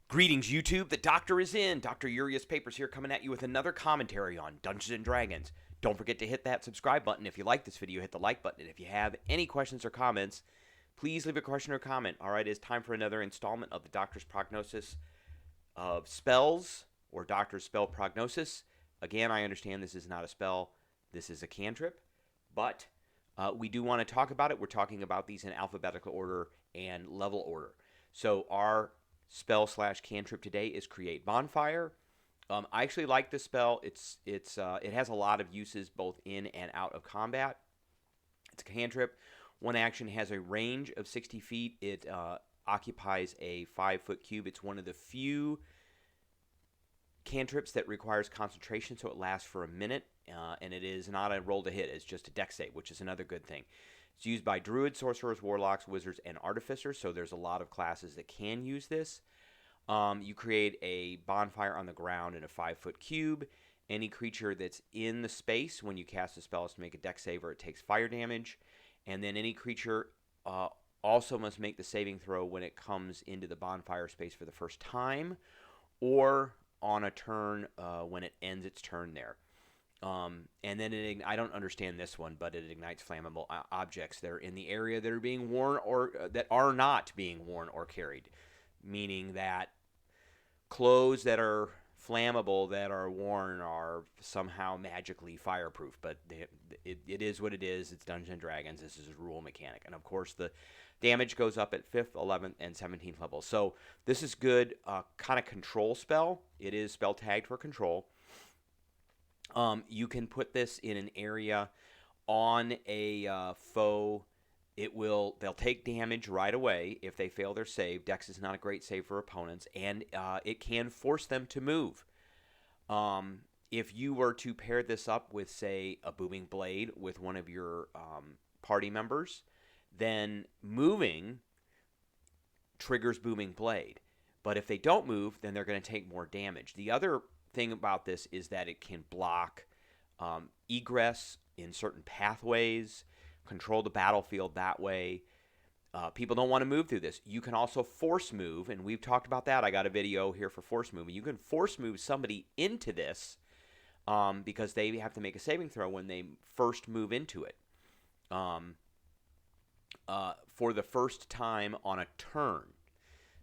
Greetings, YouTube. The doctor is in. Dr. Urius Papers here, coming at you with another commentary on Dungeons and Dragons. Don't forget to hit that subscribe button. If you like this video, hit the like button. And if you have any questions or comments, please leave a question or comment. All right, it's time for another installment of the Doctor's Prognosis of Spells, or Doctor's Spell Prognosis. Again, I understand this is not a spell. This is a cantrip. But we do want to talk about it. We're talking about these in alphabetical order and level order. So our spell / cantrip today is Create Bonfire. I actually like this spell. It has a lot of uses both in and out of combat. It's a cantrip. One action has a range of 60 feet. It occupies a 5-foot cube. It's one of the few cantrips that requires concentration, so it lasts for a minute, and it is not a roll to hit. It's just a dex save, which is another good thing. It's used by druids, sorcerers, warlocks, wizards, and artificers, so there's a lot of classes that can use this. You create a bonfire on the ground in a 5-foot cube. Any creature that's in the space when you cast a spell has to make a dex save or it takes fire damage. And then any creature also must make the saving throw when it comes into the bonfire space for the first time, or on a turn when it ends its turn there. And then I don't understand this one, but it ignites flammable objects that are in the area that are being worn or that are not being worn or carried, meaning that clothes that are flammable that are worn are somehow magically fireproof. But it is what it is. It's Dungeons and Dragons. This is a rule mechanic, and of course the damage goes up at 5th, 11th, and 17th level. So this is good kind of control spell. It is spell tagged for control. You can put this in an area on a foe. They'll take damage right away if they fail their save. Dex is not a great save for opponents, and it can force them to move. If you were to pair this up with, say, a booming blade with one of your party members, then moving triggers booming blade. But if they don't move, then they're going to take more damage. The other thing about this is that it can block egress in certain pathways, control the battlefield that way. People don't want to move through this. You can also force move, and we've talked about that. I got a video here for force moving. You can force move somebody into this because they have to make a saving throw when they first move into it. For the first time on a turn.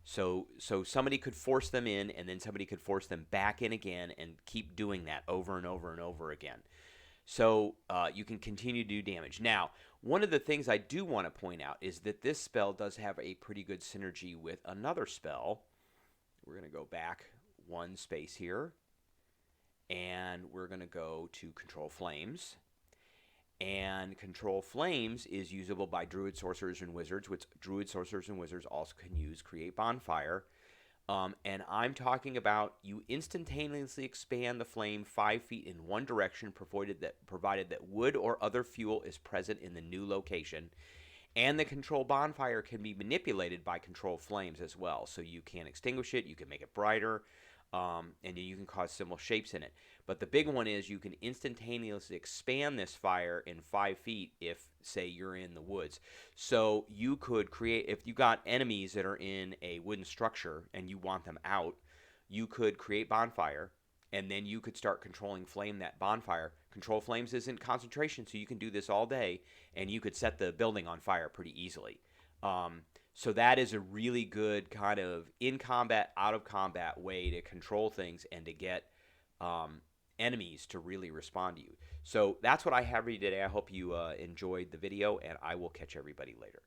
So somebody could force them in, and then somebody could force them back in again and keep doing that over and over and over again. So you can continue to do damage. Now, one of the things I do want to point out is that this spell does have a pretty good synergy with another spell. We're going to go back one space here, and we're going to go to Control Flames. And Control Flames is usable by Druid, Sorcerers, and Wizards, which Druid, Sorcerers, and Wizards also can use Create Bonfire. And I'm talking about you instantaneously expand the flame 5 feet in one direction, provided that wood or other fuel is present in the new location. And the Control Bonfire can be manipulated by Control Flames as well. So you can extinguish it, you can make it brighter, and you can cause similar shapes in it. But the big one is you can instantaneously expand this fire in 5 feet if, say, you're in the woods. So you could create, if you got enemies that are in a wooden structure and you want them out, you could create bonfire, and then you could start controlling flame that bonfire. Control Flames isn't concentration, so you can do this all day, and you could set the building on fire pretty easily. So that is a really good kind of in-combat, out-of-combat way to control things and to get enemies to really respond to you. So that's what I have for you today. I hope you enjoyed the video, and I will catch everybody later.